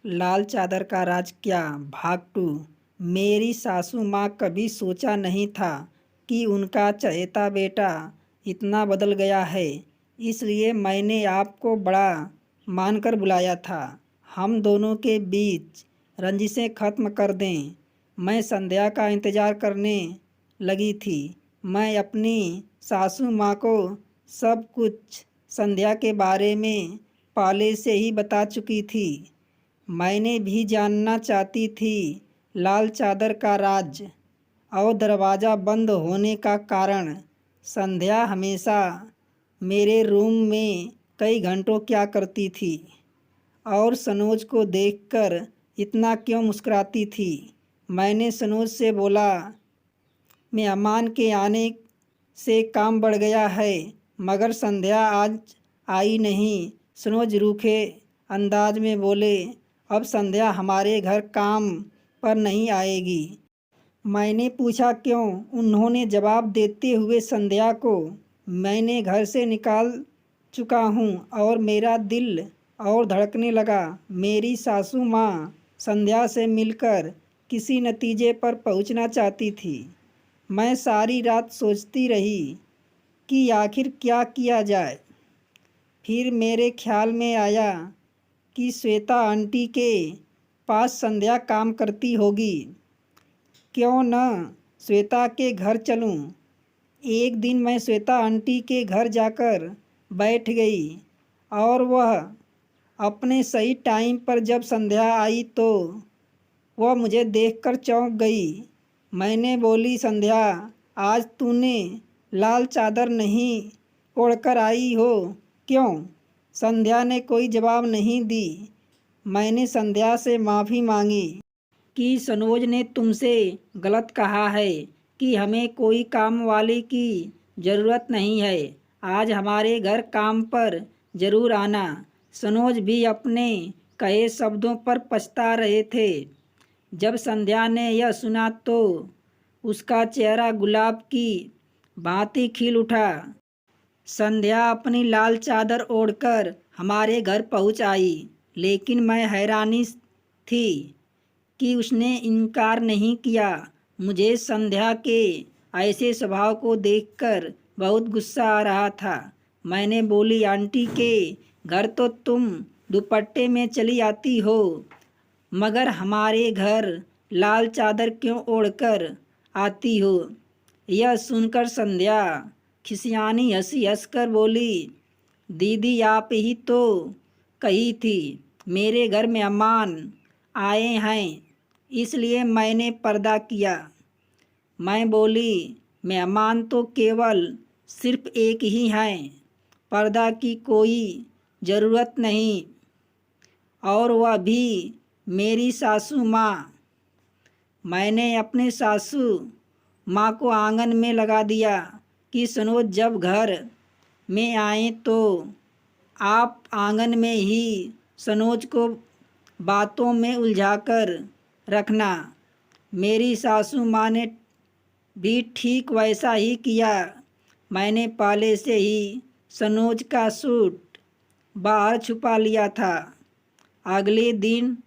लाल चादर का राज क्या भाग 2। मेरी सासू माँ कभी सोचा नहीं था कि उनका चहेता बेटा इतना बदल गया है, इसलिए मैंने आपको बड़ा मानकर बुलाया था। हम दोनों के बीच रंजिशें खत्म कर दें। मैं संध्या का इंतज़ार करने लगी थी। मैं अपनी सासू माँ को सब कुछ संध्या के बारे में पहले से ही बता चुकी थी। मैंने भी जानना चाहती थी लाल चादर का राज और दरवाज़ा बंद होने का कारण। संध्या हमेशा मेरे रूम में कई घंटों क्या करती थी और सनोज को देखकर इतना क्यों मुस्कुराती थी। मैंने सनोज से बोला, मेहमान के आने से काम बढ़ गया है, मगर संध्या आज आई नहीं। सनोज रूखे अंदाज में बोले, अब संध्या हमारे घर काम पर नहीं आएगी। मैंने पूछा क्यों। उन्होंने जवाब देते हुए संध्या को मैंने घर से निकाल चुका हूँ और मेरा दिल और धड़कने लगा। मेरी सासू माँ संध्या से मिलकर किसी नतीजे पर पहुँचना चाहती थी। मैं सारी रात सोचती रही कि आखिर क्या किया जाए। फिर मेरे ख्याल में आया कि श्वेता आंटी के पास संध्या काम करती होगी। क्यों न श्वेता के घर चलूं। एक दिन मैं श्वेता आंटी के घर जाकर बैठ गई और वह अपने सही टाइम पर जब संध्या आई तो वह मुझे देखकर चौंक गई। मैंने बोली, संध्या, आज तूने लाल चादर नहीं ओढ़कर आई हो, क्यों? संध्या ने कोई जवाब नहीं दी। मैंने संध्या से माफ़ी मांगी कि सनोज ने तुमसे गलत कहा है कि हमें कोई काम वाले की ज़रूरत नहीं है। आज हमारे घर काम पर ज़रूर आना। सनोज भी अपने कहे शब्दों पर पछता रहे थे। जब संध्या ने यह सुना तो उसका चेहरा गुलाब की भांति खिल उठा। संध्या अपनी लाल चादर ओढ़कर हमारे घर पहुंच आई, लेकिन मैं हैरानी थी कि उसने इनकार नहीं किया। मुझे संध्या के ऐसे स्वभाव को देखकर बहुत गुस्सा आ रहा था। मैंने बोली, आंटी के घर तो तुम दुपट्टे में चली आती हो, मगर हमारे घर लाल चादर क्यों ओढ़कर आती हो? यह सुनकर संध्या खिसियानी हंसी हंसकर बोली, दीदी आप ही तो कही थी मेरे घर मेहमान आए हैं, इसलिए मैंने पर्दा किया। मैं बोली, मेहमान तो केवल सिर्फ एक ही हैं, पर्दा की कोई ज़रूरत नहीं। और वह भी मेरी सासू माँ। मैंने अपने सासू माँ को आंगन में लगा दिया कि सनोज जब घर में आए तो आप आंगन में ही सनोज को बातों में उलझाकर रखना। मेरी सासू माँ ने भी ठीक वैसा ही किया। मैंने पहले से ही सनोज का सूट बाहर छुपा लिया था। अगले दिन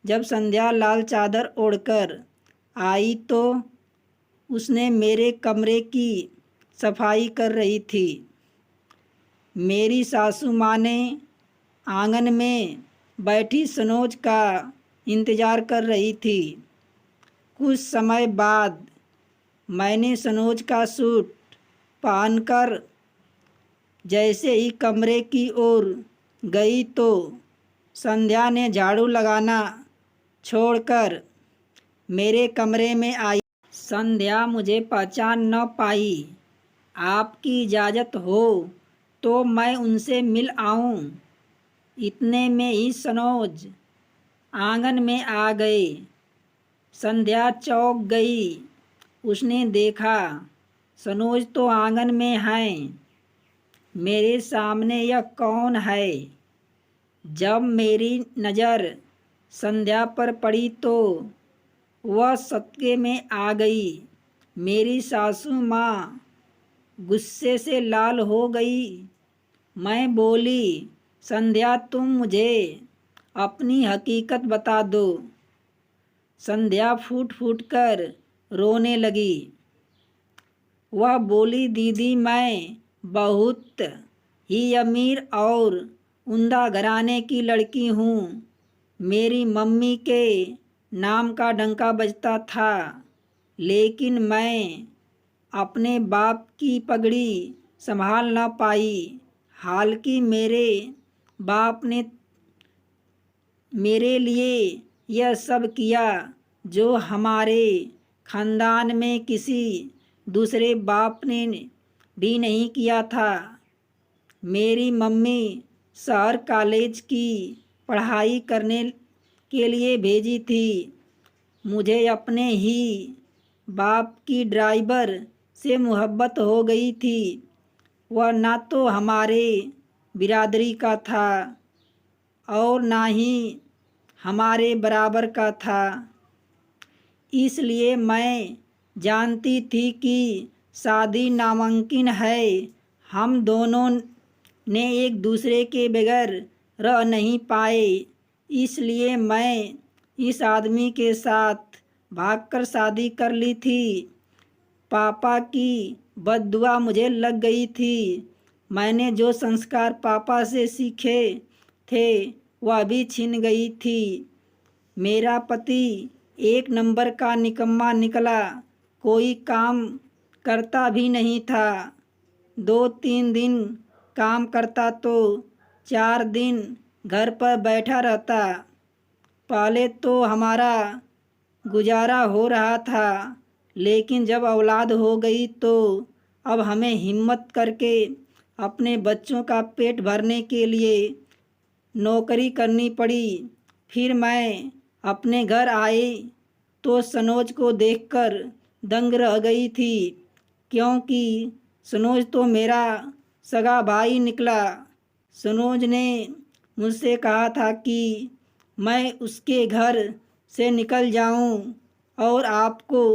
जब संध्या लाल चादर ओढ़कर आई तो उसने मेरे कमरे की सफाई कर रही थी। मेरी सासू माँ ने आंगन में बैठी सनोज का इंतज़ार कर रही थी। कुछ समय बाद मैंने सनोज का सूट पहनकर जैसे ही कमरे की ओर गई तो संध्या ने झाड़ू लगाना छोड़कर मेरे कमरे में आई। संध्या मुझे पहचान न पाई। आपकी इजाज़त हो तो मैं उनसे मिल आऊं। इतने में ही सनोज आंगन में आ गए। संध्या चौंक गई। उसने देखा सनोज तो आंगन में हैं। मेरे सामने यह कौन है? जब मेरी नज़र संध्या पर पड़ी तो वह सदके में आ गई। मेरी सासू माँ गुस्से से लाल हो गई। मैं बोली, संध्या तुम मुझे अपनी हकीकत बता दो। संध्या फूट फूट कर रोने लगी। वह बोली, दीदी मैं बहुत ही अमीर और उम्दा घराने की लड़की हूँ। मेरी मम्मी के नाम का डंका बजता था, लेकिन मैं अपने बाप की पगड़ी संभाल न पाई। हालांकि मेरे बाप ने मेरे लिए यह सब किया जो हमारे खानदान में किसी दूसरे बाप ने भी नहीं किया था। मेरी मम्मी शहर कॉलेज की पढ़ाई करने के लिए भेजी थी। मुझे अपने ही बाप की ड्राइवर से मोहब्बत हो गई थी। वह ना तो हमारे बिरादरी का था और ना ही हमारे बराबर का था। इसलिए मैं जानती थी कि शादी नामुमकिन है। हम दोनों ने एक दूसरे के बगैर रह नहीं पाए। इसलिए मैं इस आदमी के साथ भागकर शादी कर ली थी। पापा की बद्दुआ मुझे लग गई थी। मैंने जो संस्कार पापा से सीखे थे वह भी छिन गई थी। मेरा पति एक नंबर का निकम्मा निकला। कोई काम करता भी नहीं था। 2-3 दिन काम करता तो 4 दिन घर पर बैठा रहता। पहले तो हमारा गुजारा हो रहा था, लेकिन जब औलाद हो गई तो अब हमें हिम्मत करके अपने बच्चों का पेट भरने के लिए नौकरी करनी पड़ी। फिर मैं अपने घर आई तो सनोज को देखकर दंग रह गई थी, क्योंकि सनोज तो मेरा सगा भाई निकला। सनोज ने मुझसे कहा था कि मैं उसके घर से निकल जाऊं और आपको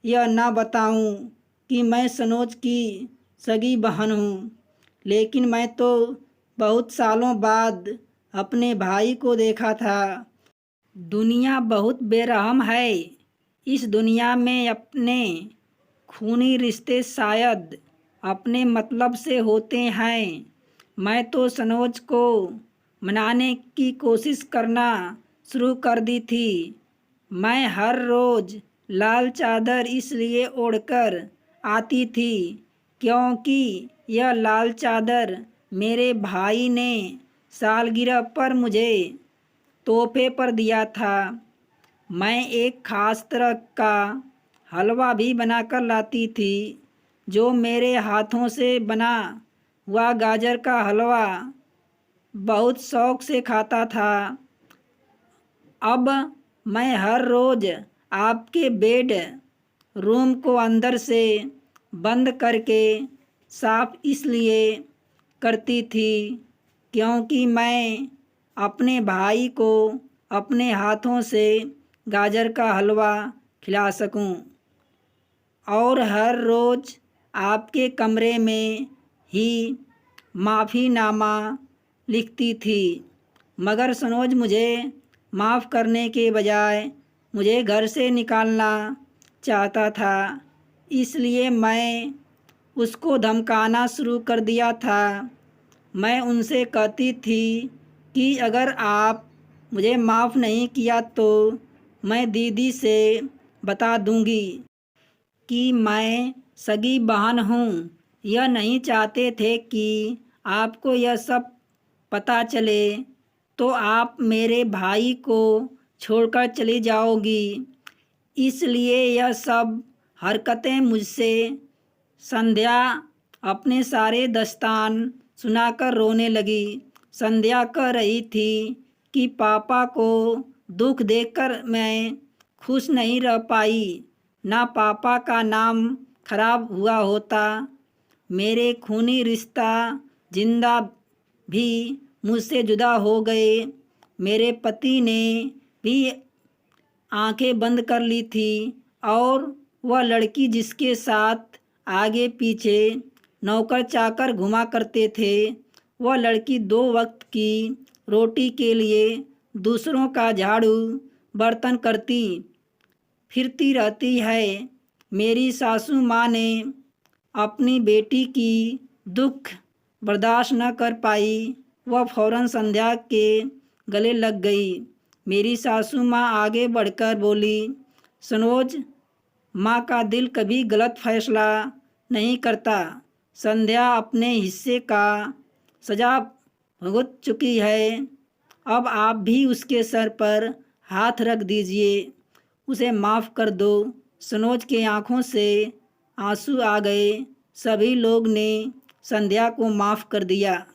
यह ना बताऊं कि मैं सनोज की सगी बहन हूं। लेकिन मैं तो बहुत सालों बाद अपने भाई को देखा था। दुनिया बहुत बेरहम है। इस दुनिया में अपने खूनी रिश्ते शायद अपने मतलब से होते हैं। मैं तो सनोज को मनाने की कोशिश करना शुरू कर दी थी। मैं हर रोज़ लाल चादर इसलिए ओढ़कर आती थी क्योंकि यह लाल चादर मेरे भाई ने सालगिरह पर मुझे तोहफे पर दिया था। मैं एक ख़ास तरह का हलवा भी बनाकर लाती थी, जो मेरे हाथों से बना हुआ गाजर का हलवा बहुत शौक से खाता था। अब मैं हर रोज़ आपके बेड रूम को अंदर से बंद करके साफ इसलिए करती थी क्योंकि मैं अपने भाई को अपने हाथों से गाजर का हलवा खिला सकूं। और हर रोज़ आपके कमरे में ही माफ़ीनामा लिखती थी। मगर सनोज मुझे माफ़ करने के बजाय मुझे घर से निकालना चाहता था। इसलिए मैं उसको धमकाना शुरू कर दिया था। मैं उनसे कहती थी कि अगर आप मुझे माफ़ नहीं किया तो मैं दीदी से बता दूंगी कि मैं सगी बहन हूँ। यह नहीं चाहते थे कि आपको यह सब पता चले तो आप मेरे भाई को छोड़कर चली जाओगी। इसलिए यह सब हरकतें मुझसे। संध्या अपने सारे दास्तान सुनाकर रोने लगी। संध्या कह रही थी कि पापा को दुख देखकर मैं खुश नहीं रह पाई। ना पापा का नाम खराब हुआ होता। मेरे खूनी रिश्ता जिंदा भी मुझसे जुदा हो गए। मेरे पति ने भी आंखें बंद कर ली थी और वह लड़की जिसके साथ आगे पीछे नौकर चाकर घुमा करते थे, वह लड़की 2 वक्त की रोटी के लिए दूसरों का झाड़ू बर्तन करती फिरती रहती है। मेरी सासू माँ ने अपनी बेटी की दुख बर्दाश्त न कर पाई। वह फौरन संध्या के गले लग गई। मेरी सासू माँ आगे बढ़कर बोली, सनोज, माँ का दिल कभी गलत फैसला नहीं करता। संध्या अपने हिस्से का सजा भुगत चुकी है। अब आप भी उसके सर पर हाथ रख दीजिए, उसे माफ़ कर दो। सनोज के आंखों से आंसू आ गए। सभी लोग ने संध्या को माफ़ कर दिया।